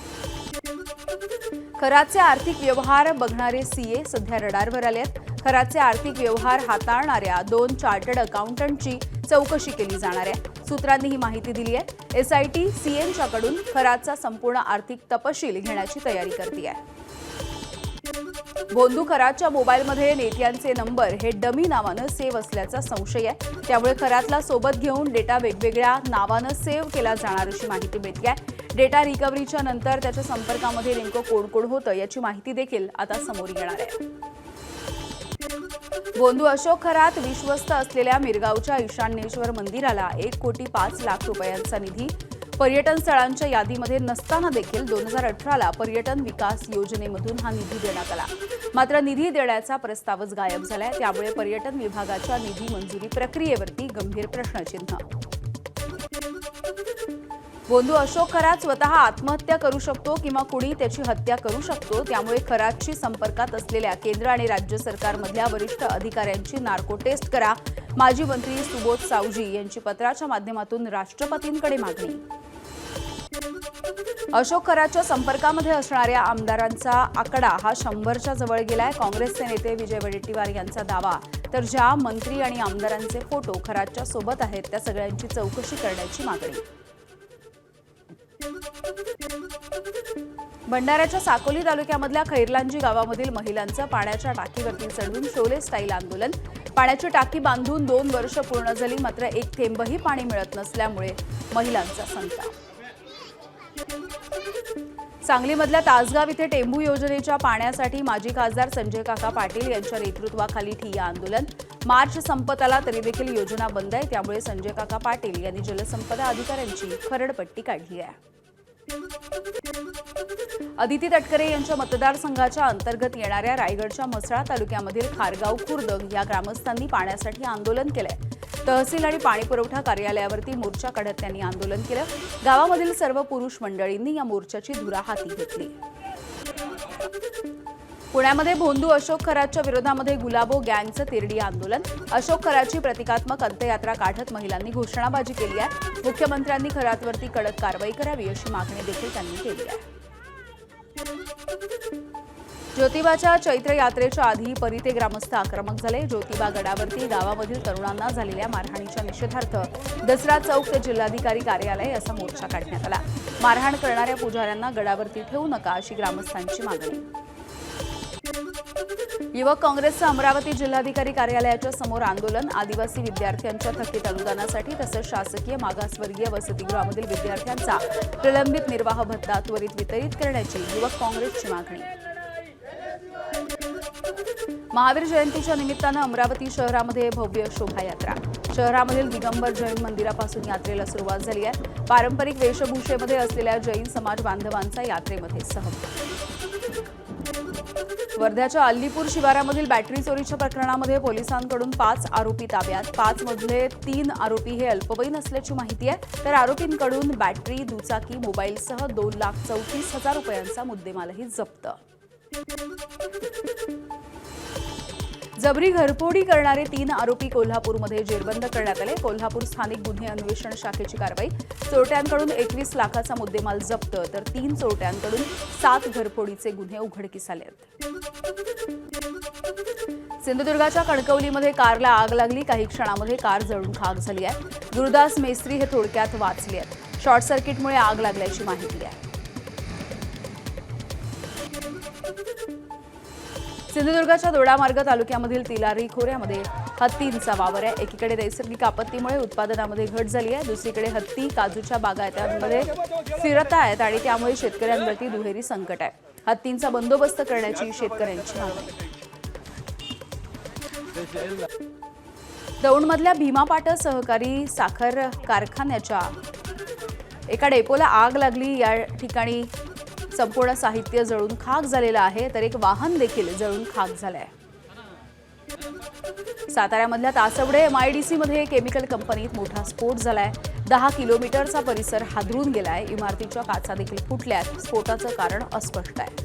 खराचे आर्थिक व्यवहार बघणारे सीए सध्या रडारवर आले आहेत. खराचे आर्थिक व्यवहार हाताळणाऱ्या 2 चार्टर्ड अकाउंटंटची चौकशी केली जाणार आहे. सूत्रांनी ही माहिती दिली आहे. एसआयटी सीएनच्याकडून खराचा संपूर्ण आर्थिक तपशील घेण्याची तयारी करते आहे. भोंदू खराच्या मोबाईलमध्ये नेत्यांचे नंबर हे डमी नावानं सेव्ह असल्याचा संशय आहे. त्यामुळे खरातला सोबत घेऊन डेटा वेगवेगळ्या नावानं सेव्ह केला जाणार अशी माहिती मिळते आहे. डेटा रिकव्हरीच्या नंतर त्याच्या संपर्कामध्ये नेमकं कोण कोण होतं याची माहिती देखील आता समोर येणार आहे. भोंदू अशोक खरात विश्वस्त असलेल्या मिरगावच्या ईशान्येश्वर मंदिराला 1,05 लाख रुपयांचा निधी. पर्यटन स्थळांच्या यादीमध्ये नसताना देखील 2018ला पर्यटन विकास योजनेमधून हा निधी देण्यात आला. मात्र निधी देण्याचा प्रस्तावच गायब झालाय. त्यामुळे पर्यटन विभागाच्या निधी मंजुरी प्रक्रियेवरती गंभीर प्रश्नचिन्ह. भोंदू अशोक खरात स्वतः आत्महत्या करू शकतो किंवा कुणी त्याची हत्या करू शकतो. त्यामुळे खरातशी संपर्कात असलेल्या केंद्र आणि राज्य सरकारमधल्या वरिष्ठ अधिकाऱ्यांची नार्को टेस्ट करा. माजी मंत्री सुबोध सावजी यांची पत्राच्या माध्यमातून राष्ट्रपतींकडे मागणी. अशोक खराच्या संपर्कामध्ये असणाऱ्या आमदारांचा आकडा हा 100च्या जवळ गेलाय. काँग्रेसचे नेते विजय वडेट्टीवार यांचा दावा. तर ज्या मंत्री आणि आमदारांचे फोटो खराच्या सोबत आहेत त्या सगळ्यांची चौकशी करण्याची मागणी. भंडाऱ्याच्या साकोली तालुक्यामधल्या खैरलांजी गावामधील महिलांचं पाण्याच्या टाकीवरती चढून शोले स्टाईल आंदोलन. पाण्याची टाकी बांधून 2 वर्ष पूर्ण झाली. मात्र एक थेंबही पाणी मिळत नसल्यामुळे महिलांचा संताप. सांगलीमधल्या तासगाव इथे टेंभू योजनेच्या पाण्यासाठी माजी खासदार संजय काका पाटील यांच्या नेतृत्वाखाली ठिय्या आंदोलन. मार्च संपत आला तरी देखील योजना बंद आहे. त्यामुळे संजय काका पाटील यांनी जलसंपदा अधिकाऱ्यांची खरडपट्टी काढली आहे. अदिती तटकरे यांच्या मतदारसंघाच्या अंतर्गत येणाऱ्या रायगडच्या म्हसळा तालुक्यामधील खारगाव खुर्द या ग्रामस्थांनी पाण्यासाठी आंदोलन केलंय. तहसील आणि पाणीपुरवठा कार्यालयावरती मोर्चा काढत त्यांनी आंदोलन केलं. गावामधील सर्व पुरुष मंडळींनी या मोर्चाची धुरा हाती घेतली. पुण्यामध्ये भोंदू अशोक खराच्या विरोधामध्ये गुलाबो गँगचं तिरडी आंदोलन. अशोक खराची प्रतिकात्मक अंत्ययात्रा काढत महिलांनी घोषणाबाजी केली आहे. मुख्यमंत्र्यांनी खरातवरती कडक कारवाई करावी अशी मागणी देखील त्यांनी केली आहे. ज्योतिबाच्या चैत्र यात्रेच्या आधी परिते ग्रामस्थ आक्रमक झाले. ज्योतिबा गडावरती गावामधील तरुणांना झालेल्या मारहाणीच्या निषेधार्थ दसरा चौक ते जिल्हाधिकारी कार्यालय असा मोर्चा काढण्यात आला. मारहाण करणाऱ्या पुजाऱ्यांना गडावरती ठेवू नका अशी ग्रामस्थांची मागणी. युवक काँग्रेसचं अमरावती जिल्हाधिकारी कार्यालयाच्या समोर आंदोलन. आदिवासी विद्यार्थ्यांच्या थकीत अनुदानासाठी तसंच शासकीय मागासवर्गीय वसतिगृहामधील विद्यार्थ्यांचा प्रलंबित निर्वाह भत्ता त्वरित वितरित करण्याची युवक काँग्रेसची मागणी. महावीर जयंतीच्या निमित्तानं अमरावती शहरामध्ये भव्य शोभायात्रा. शहरामधील दिगंबर जैन मंदिरापासून यात्रेला सुरुवात झाली आहे. पारंपरिक वेशभूषेमध्ये असलेल्या जैन समाज बांधवांचा यात्रेमध्ये सहभाग. वर्ध्याच्या अल्लीपूर शिवारामधील बॅटरी चोरीच्या प्रकरणामध्ये पोलिसांकडून 5 आरोपी ताब्यात. 5 मधले 3 आरोपी हे अल्पवयीन असल्याची माहिती आहे. तर आरोपींकडून बॅटरी, दुचाकी, मोबाईलसह 2,34,000 रुपयांचा मुद्देमालही जप्त. जबरी घरफोडी करणारे 3 आरोपी कोल्हापूरमध्ये जेरबंद करण्यात आले. कोल्हापूर स्थानिक गुन्हे अन्वेषण शाखेची कारवाई. चोरट्यांकडून 21 लाखाचा मुद्देमाल जप्त तर 3 चोरट्यांकडून 7 घरफोडीचे गुन्हे उघडकीस आले. सिंधुदुर्गाच्या कणकवलीमध्ये कारला आग लागली. काही क्षणामध्ये कार जळून खाक झाली आहे. गुरुदास मेस्त्री हे थोडक्यात वाचले आहेत. शॉर्ट सर्किटमुळे आग लागल्याची माहिती आहे. सिंधुदुर्गाच्या दोडामार्ग तालुक्यामधील तिलारी खोऱ्यामध्ये हत्तींचा वावर आहे. एकीकडे नैसर्गिक आपत्तीमुळे उत्पादनामध्ये घट झाली आहे, दुसरीकडे हत्ती काजूच्या बागायत्यांमध्ये फिरत आहेत आणि त्यामुळे शेतकऱ्यांवरती दुहेरी संकट आहे. हत्तींचा बंदोबस्त करण्याची शेतकऱ्यांची मागणी. दौंडमधल्या भीमापाट सहकारी साखर कारखान्याच्या एका डेपोला आग लागली. या ठिकाणी संपूर्ण साहित्य जळून खाक झालेलं आहे, तर एक वाहन देखील जळून खाक झालंय. साताऱ्यामधल्या तासवडे MIDC मध्ये केमिकल कंपनीत मोठा स्फोट झालाय. 10 किलोमीटरचा परिसर हादरून गेलाय. इमारतीच्या काचा देखील फुटल्यात. स्फोटाचं कारण अस्पष्ट आहे.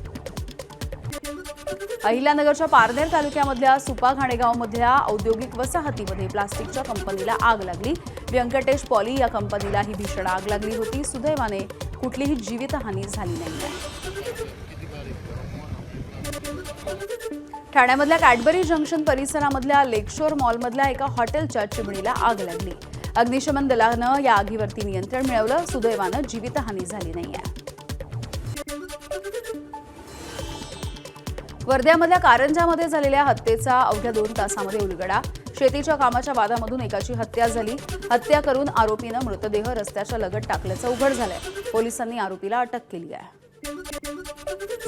अहिल्यानगरच्या पारनेर तालुक्यामधल्या सुपा घाणेगावमधल्या औद्योगिक वसाहतीमध्ये प्लास्टिकच्या कंपनीला आग लागली. व्यंकटेश पॉली या कंपनीला ही भीषण आग लागली होती. सुदैवाने कुठलीही जीवितहानी झाली नाही. ठाण्यामधल्या कॅडबरी जंक्शन परिसरामधल्या लेकशोर मॉलमधल्या एका हॉटेलच्या चिमणीला आग लागली. अग्निशमन दलानं या आगीवरती नियंत्रण मिळवलं. सुदैवानं जीवितहानी झाली नाहीये. वर्ध्यामधल्या कारंजामध्ये झालेल्या हत्येचा अवघ्या 2 तासामध्ये उलगडा. शेतीच्या कामाच्या वादामधून एकाची हत्या झाली. हत्या करून आरोपीनं मृतदेह रस्त्याच्या लगत टाकल्याचं उघड झालंय. पोलिसांनी आरोपीला अटक केली आहे.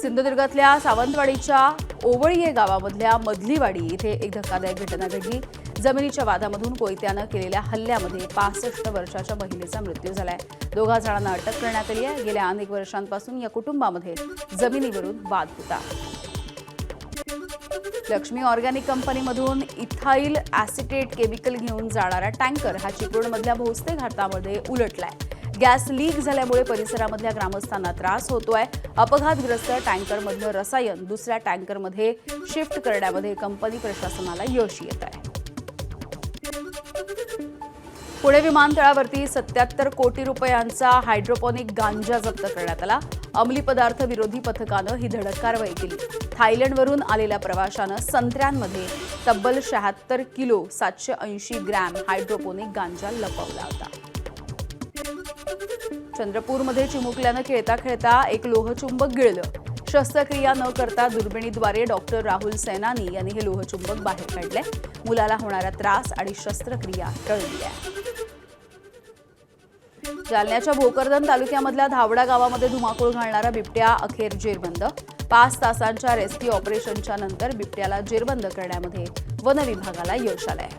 सिंधुदुर्गातल्या सावंतवाडीच्या ओवळीये गावामधल्या मधलीवाडी इथे एक धक्कादायक घटना घडली. जमिनीच्या वादामधून कोयत्यानं केलेल्या हल्ल्यामध्ये 65 वर्षाच्या महिलेचा मृत्यू झालाय. 2 जणांना अटक करण्यात आली आहे. गेल्या अनेक वर्षांपासून या कुटुंबामध्ये जमिनीवरून वाद होता. लक्ष्मी ऑर्गॅनिक कंपनीमधून इथाईल ॲसिटेट केमिकल घेऊन जाणारा टँकर हा चिपळूणमधल्या भोसते घाटामध्ये उलटलाय. गॅस लीक झाल्यामुळे परिसरामधल्या ग्रामस्थांना त्रास होतोय. अपघातग्रस्त टँकरमधलं रसायन दुसऱ्या टँकरमध्ये शिफ्ट करण्यामध्ये कंपनी प्रशासनाला यश येत आहे. पुणे विमानतळावरती 77 कोटी रुपयांचा हायड्रोपोनिक गांजा जप्त करण्यात आला. अंमली पदार्थ विरोधी पथकानं ही धडक कारवाई केली. थायलंडवरून आलेल्या प्रवाशानं संत्र्यांमध्ये तब्बल 76 किलो 780 ग्रॅम हायड्रोपोनिक गांजा लपवला होता. चंद्रपूरमध्ये चिमुकल्यानं खेळता खेळता एक लोहचुंबक गिळलं. शस्त्रक्रिया न करता दुर्बिणीद्वारे डॉक्टर राहुल सैनानी यांनी हे लोहचुंबक बाहेर काढले. मुलाला होणारा त्रास आणि शस्त्रक्रिया टळली आहे. जालन्याच्या भोकरदन तालुक्यामधल्या धावडा गावामध्ये धुमाकूळ घालणारा बिबट्या अखेर जेरबंद. 5 तासांच्या रेस्क्यू ऑपरेशनच्या नंतर बिबट्याला जेरबंद करण्यामध्ये वन विभागाला यश आलंय.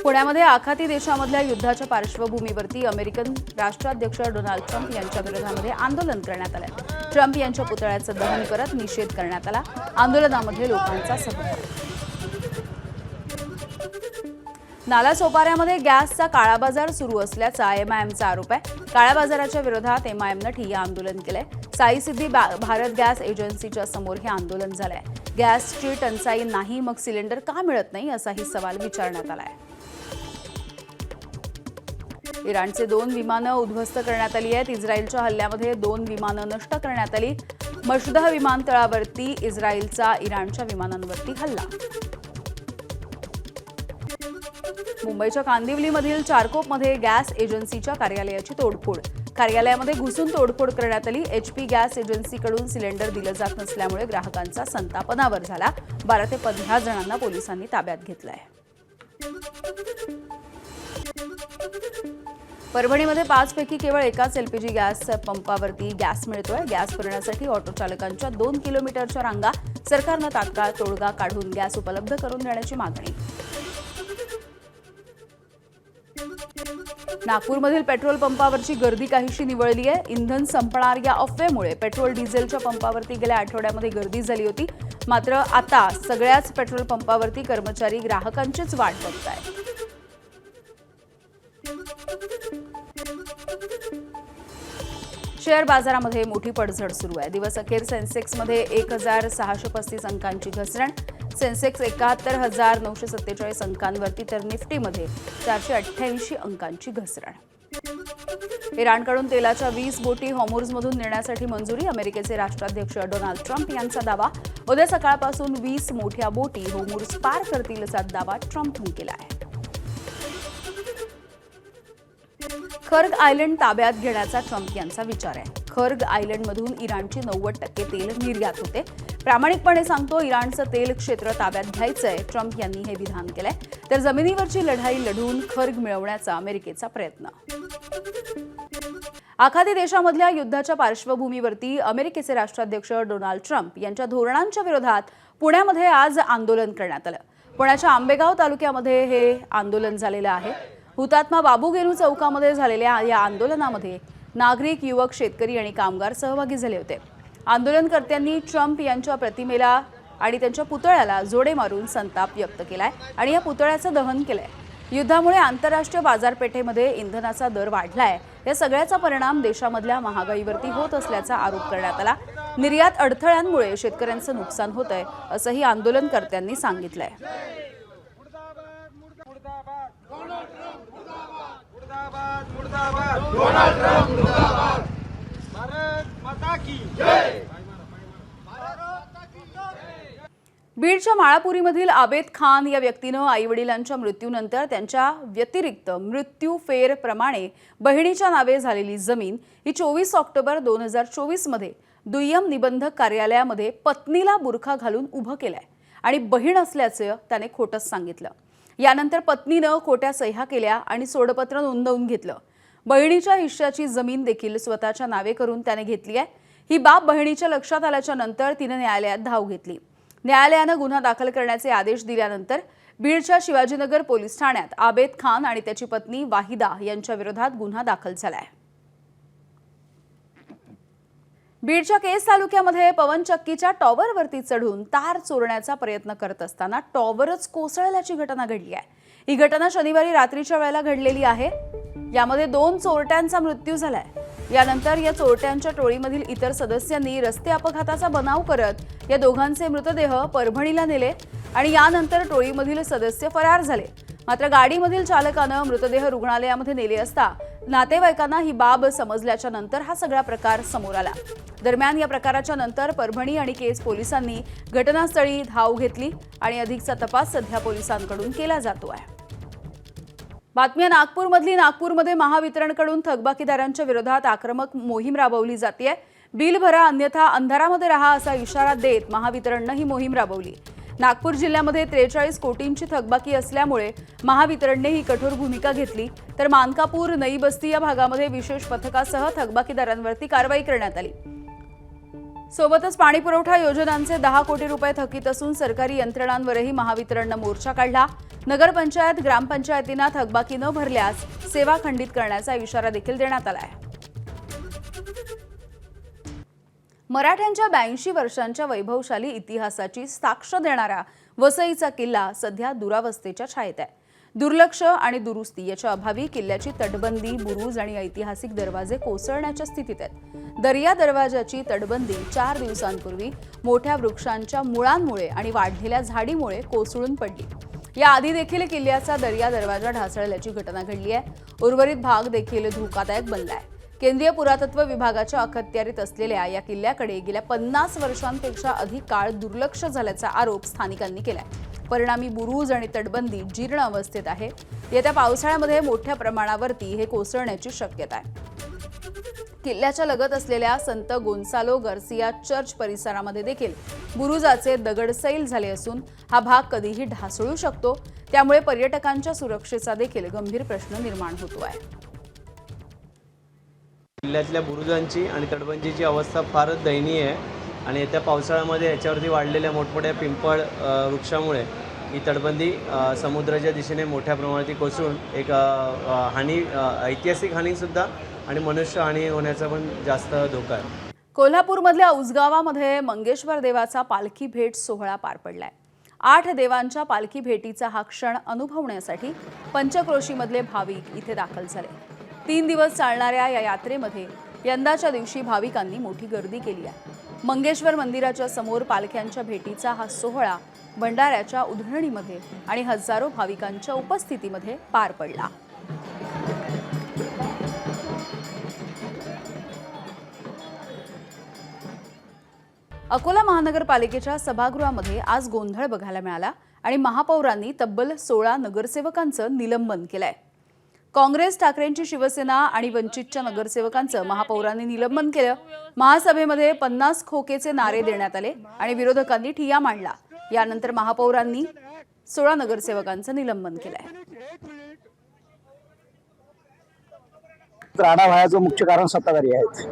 पुण्यामध्ये आखाती देशामधल्या युद्धाच्या पार्श्वभूमीवरती अमेरिकन राष्ट्राध्यक्ष डोनाल्ड ट्रम्प यांच्या विरोधामध्ये आंदोलन करण्यात आलं. ट्रम्प यांच्या पुतळ्याचं दहन करत निषेध करण्यात आला. आंदोलनामध्ये लोकांचा सहभाग. नालासोपाऱ्यामध्ये गॅसचा काळा बाजार सुरू असल्याचा MIMचा आरोप आहे. काळ्या बाजाराच्या विरोधात MIMनं ठिय्या आंदोलन केलंय. साईसिद्धी भारत गॅस एजन्सीच्या समोर हे आंदोलन झालंय. गॅसची टंचाई नाही मग सिलेंडर का मिळत नाही असाही सवाल विचारण्यात आलाय. इराणचे 2 विमानं उद्ध्वस्त करण्यात आली आहेत. इस्रायलच्या हल्ल्यामध्ये 2 विमानं नष्ट करण्यात आली. मशदह विमानतळावरती इस्रायलचा इराणच्या विमानांवरती हल्ला. मुंबईच्या कांदिवलीमधील चारकोपमध्ये गॅस एजन्सीच्या कार्यालयाची तोडफोड. कार्यालयामध्ये घुसून तोडफोड करण्यात आली. HP गॅस एजन्सीकडून सिलेंडर दिलं जात नसल्यामुळे ग्राहकांचा संताप अनावर झाला. 12 ते 15 जणांना पोलिसांनी ताब्यात घेतलंय. परभणीमध्ये 5 पैकी केवळ एकाच LPG गॅस पंपावरती गॅस मिळतोय. गॅस पुरवण्यासाठी ऑटो चालकांच्या 2 किलोमीटरच्या रांगा. सरकारनं तात्काळ तोडगा काढून गॅस उपलब्ध करून देण्याची मागणी. नागपूरमधील पेट्रोल पंपावरची गर्दी काहीशी निवळली आहे. इंधन संपणार या अफवेमुळे पेट्रोल डिझेलच्या पंपावरती गेल्या आठवड्यामध्ये गर्दी झाली होती. मात्र आता सगळ्याच पेट्रोल पंपावरती कर्मचारी ग्राहकांचीच वाट बघतायत. शेअर बाजारामध्ये मोठी पडझड सुरू आहे. दिवस अखेर सेन्सेक्समध्ये 1635 अंकांची घसरण. सेन्सेक्स 71,947 अंकांवरती तर निफ्टीमध्ये 488 अंकांची घसरण. इराणकडून तेलाच्या 20 बोटी हॉर्मुझमधून नेण्यासाठी मंजुरी. अमेरिकेचे राष्ट्राध्यक्ष डोनाल्ड ट्रम्प यांचा दावा. उद्या सकाळपासून 20 मोठ्या बोटी हॉर्मुझ पार करतील असा दावा ट्रम्पने केला आहे. खर्ग आयलंड ताब्यात घेण्याचा ट्रम्प यांचा विचार आहे. खर्ग आयलंडमधून इराणची 90% तेल निर्यात होते. प्रामाणिकपणे सांगतो, इराणचं तेल क्षेत्र ताब्यात घ्यायचंय. ट्रम्प यांनी हे विधान केलंय. तर जमिनीवरची लढाई लढवून खर्ग मिळवण्याचा अमेरिकेचा प्रयत्न. आखाती देशामधल्या युद्धाच्या पार्श्वभूमीवरती अमेरिकेचे राष्ट्राध्यक्ष डोनाल्ड ट्रम्प यांच्या धोरणांच्या विरोधात पुण्यामध्ये आज आंदोलन करण्यात आलं. पुण्याच्या आंबेगाव तालुक्यामध्ये हे आंदोलन झालेलं आहे. हुतात्मा बाबू गेनू चौकामध्ये झालेल्या या आंदोलनामध्ये नागरिक, युवक, शेतकरी आणि कामगार सहभागी झाले होते. आंदोलनकर्त्यांनी ट्रम्प यांच्या प्रतिमेला आणि त्यांच्या पुतळ्याला जोडे मारून संताप व्यक्त केलाय आणि या पुतळ्याचं दहन केलंय. युद्धामुळे आंतरराष्ट्रीय बाजारपेठेमध्ये इंधनाचा दर वाढलाय. या सगळ्याचा परिणाम देशामधल्या महागाईवरती होत असल्याचा आरोप करण्यात आला. निर्यात अडथळ्यांमुळे शेतकऱ्यांचं नुकसान होतंय असंही आंदोलनकर्त्यांनी सांगितलंय. बीडच्या माळापुरीमधील आबेद खान या व्यक्तीनं आईवडिलांच्या मृत्यूनंतर त्यांच्या व्यतिरिक्त मृत्यू फेर प्रमाणे बहिणीच्या नावे झालेली जमीन ही 24 ऑक्टोबर 2024 मध्ये दुय्यम निबंधक कार्यालयामध्ये पत्नीला बुरखा घालून उभं केलंय आणि बहीण असल्याचं त्याने खोटंच सांगितलं. यानंतर पत्नीनं खोट्या सह्या केल्या आणि सोडपत्र नोंदवून घेतलं. बहिणीच्या हिश्श्याची जमीन देखील स्वतःच्या नावे करून त्याने घेतली आहे. ही बाब बहिणीच्या लक्षात आल्याच्या नंतर तिने न्यायालयात धाव घेतली. न्यायालयानं गुन्हा दाखल करण्याचे आदेश दिल्यानंतर बीडच्या शिवाजीनगर पोलीस ठाण्यात आबेद खान आणि त्याची पत्नी वाहिदा यांच्या विरोधात गुन्हा दाखल झालाय. बीडच्या केस तालुक्यामध्ये पवनचक्कीच्या टॉवरवरती चढून तार चोरण्याचा प्रयत्न करत असताना टॉवरच कोसळल्याची घटना घडली आहे. ही घटना शनिवारी रात्रीच्या वेळेला घडलेली आहे. यामध्ये 2 चोरट्यांचा मृत्यू झालाय. यानंतर या चोरट्यांच्या टोळीमधील इतर सदस्यांनी रस्ते अपघाताचा बनाव करत या दोघांचे मृतदेह परभणीला नेले आणि यानंतर टोळीमधील सदस्य फरार झाले. मात्र गाडीमधील चालकानं मृतदेह रुग्णालयामध्ये नेले असता नातेवाईकांना ही बाब समजल्याच्या नंतर हा सगळा प्रकार समोर आला. दरम्यान या प्रकाराच्या नंतर परभणी आणि केस पोलिसांनी घटनास्थळी धाव घेतली आणि अधिकचा तपास सध्या पोलिसांकडून केला जातो आहे. बातमी नागपूरमधली. नागपूरमध्ये महावितरणकडून थकबाकीदारांच्या विरोधात आक्रमक मोहीम राबवली जाते. बिल भरा अन्यथा अंधारामध्ये राहा असा इशारा देत महावितरणनं ही मोहीम राबवली. नागपूर जिल्ह्यामध्ये 43 कोटींची थकबाकी असल्यामुळे महावितरणने ही कठोर भूमिका घेतली. तर मानकापूर, नई बस्ती या भागामध्ये विशेष पथकासह थकबाकीदारांवरती कारवाई करण्यात आली. सोबतच पाणीपुरवठा योजनांचे 10 कोटी रुपये थकीत असून सरकारी यंत्रणांवरही महावितरणनं मोर्चा काढला. नगरपंचायत, ग्रामपंचायतींना थकबाकी न भरल्यास सेवा खंडित करण्याचा इशारा देखील देण्यात आला आहे. मराठ्यांच्या 82 वर्षांच्या वैभवशाली इतिहासाची साक्ष देणारा वसईचा किल्ला सध्या दुरावस्थेच्या छायेत आहे. दुर्लक्ष आणि दुरुस्ती याच्या अभावी किल्ल्याची तटबंदी, बुरुज आणि ऐतिहासिक दरवाजे कोसळण्याच्या स्थितीत आहेत. दर्या दरवाजाची तटबंदी 4 दिवसांपूर्वी मोठ्या वृक्षांच्या मुळांमुळे आणि वाढलेल्या झाडीमुळे कोसळून पडली. याआधी देखील किल्ल्याचा दर्या दरवाजा ढासळल्याची घटना घडली आहे. उर्वरित भाग देखील धोकादायक बनलाय. केंद्रीय पुरातत्व विभागाच्या अखत्यारीत असलेल्या या किल्ल्याकडे गेल्या 50 वर्षांपेक्षा अधिक काळ दुर्लक्ष झाल्याचा आरोप स्थानिकांनी केलाय. परिणामी बुरुज आणि तटबंदी जीर्ण अवस्थेत आहे. येत्या पावसाळ्यामध्ये मोठ्या प्रमाणावरती हे कोसळण्याची शक्यता आहे. किल्ल्याच्या लगत असलेल्या संत गोन्सालो गार्सिया चर्च परिसरामध्ये देखील बुरुजाचे दगडसैल झाले असून हा भाग कधीही ढासळू शकतो. त्यामुळे पर्यटकांच्या सुरक्षेचा देखील गंभीर प्रश्न निर्माण होतो आहे. किल्ल्यातल्या बुरुजांची आणि तटबंदीची अवस्था फारच दयनीय आहे आणि येत्या पावसाळ्यामध्ये याच्यावरती वाढलेल्या मोठमोठ्या पिंपळ वृक्षामुळे ही तटबंदी समुद्राच्या दिशेने मोठ्या प्रमाणात कोसळून एक हानी, ऐतिहासिक हानीसुद्धा आणि मनुष्य हानी होण्याचा पण जास्त धोका आहे. कोल्हापूरमधल्या उजगावामध्ये मंगेश्वर देवाचा पालखी भेट सोहळा पार पडलाय. 8 देवांच्या पालखी भेटीचा हा क्षण अनुभवण्यासाठी पंचक्रोशीमधले भाविक इथे दाखल झाले. 3 दिवस चालणाऱ्या या यात्रेमध्ये यंदाच्या दिवशी भाविकांनी मोठी गर्दी केली आहे. मंगेश्वर मंदिराच्या समोर पालख्यांच्या भेटीचा हा सोहळा भंडाऱ्याच्या उधळणीमध्ये आणि हजारो भाविकांच्या उपस्थितीमध्ये पार पडला. अकोला महानगरपालिकेच्या सभागृहामध्ये आज गोंधळ बघायला मिळाला आणि महापौरांनी तब्बल 16 नगरसेवकांचं निलंबन केलंय. काँग्रेस, ठाकरेंची शिवसेना आणि वंचितच्या नगरसेवकांचं महापौरांनी निलंबन केलं. महासभेमध्ये 50 खोकेचे नारे देण्यात आले आणि विरोधकांनी ठिय्या मांडला. यानंतर महापौरांनी 16 नगरसेवकांचं निलंबन केलंय. राणा व्हायचं मुख्य कारण सत्ताधारी आहेत.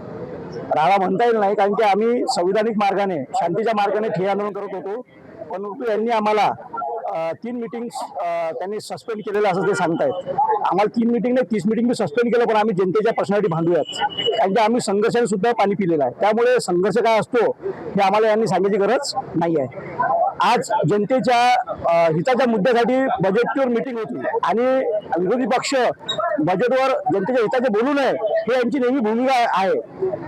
राणा म्हणता येईल नाही, कारण की आम्ही संविधानिक मार्गाने, शांतीच्या मार्गाने ठिय्या आंदोलन करत होतो. परंतु यांनी आम्हाला 3 मीटिंग्स त्यांनी सस्पेंड केलेलं असं ते सांगतायत. आम्हाला 3 मीटिंग नाही 30 मीटिंग सस्पेंड केलं, पण आम्ही जनतेच्या प्रश्नासाठी भांडूयात, कारण की आम्ही संघर्षाने सुद्धा पाणी पिलेलं आहे. त्यामुळे संघर्ष काय असतो हे आम्हाला यांनी सांगायची गरज नाही आहे. आज जनतेच्या हिताच्या मुद्द्यासाठी बजेटवर मीटिंग होती आणि विरोधी पक्ष बजेटवर जनतेच्या हिताचे बोलू नये हे यांची नेहमी भूमिका आहे.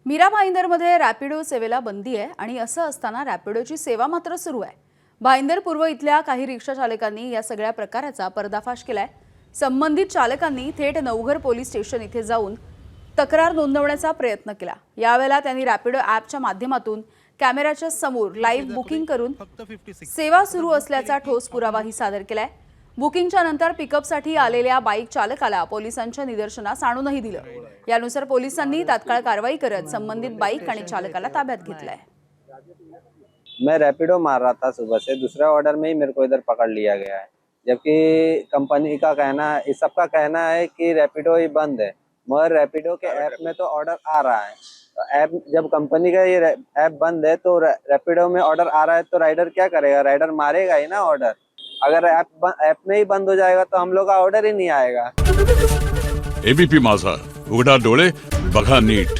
मीरा भाईंदरमध्ये रॅपिडो सेवेला बंदी आहे आणि असं असताना रॅपिडोची सेवा मात्र सुरू आहे. भाईंदर पूर्व इथल्या काही रिक्षा चालकांनी या सगळ्या प्रकाराचा पर्दाफाश केलाय. संबंधित चालकांनी थेट नवघर पोलीस स्टेशन इथे जाऊन तक्रार नोंदवण्याचा प्रयत्न केला. यावेळेला त्यांनी रॅपिडो ॲपच्या माध्यमातून कॅमेऱ्याच्या समोर लाईव्ह बुकिंग करून सेवा सुरू असल्याचा ठोस पुरावाही सादर केलाय. बुकिंगच्या नंतर पिकअपसाठी आलेल्या बाईक चालकाला पोलिसांच्या निदर्शनास आणूनही दिलं. यानुसार पोलिसांनी तात्काळ कारवाई करत संबंधित बाईक आणि चालकाला ताब्यात घेतलंय. मैं रैपिडो मार रहा था सुबह से, दूसरा ऑर्डर में ही मेरे को इधर पकड़ लिया गया है, जबकि कंपनी का कहना, इस सबका कहना है कि रैपिडो ही बंद है, मगर रैपिडो के ऐप में तो ऑर्डर आ रहा है. तो ऐप, जब कंपनी का ये ऐप बंद है तो रैपिडो में ऑर्डर आ रहा है तो राइडर क्या करेगा? राइडर मारेगा ही ना ऑर्डर. अगर ऐप में ही बंद हो जाएगा तो हम लोग का ऑर्डर ही नहीं आएगा. एबीपी माझा, उघडा डोळे बघा नीट.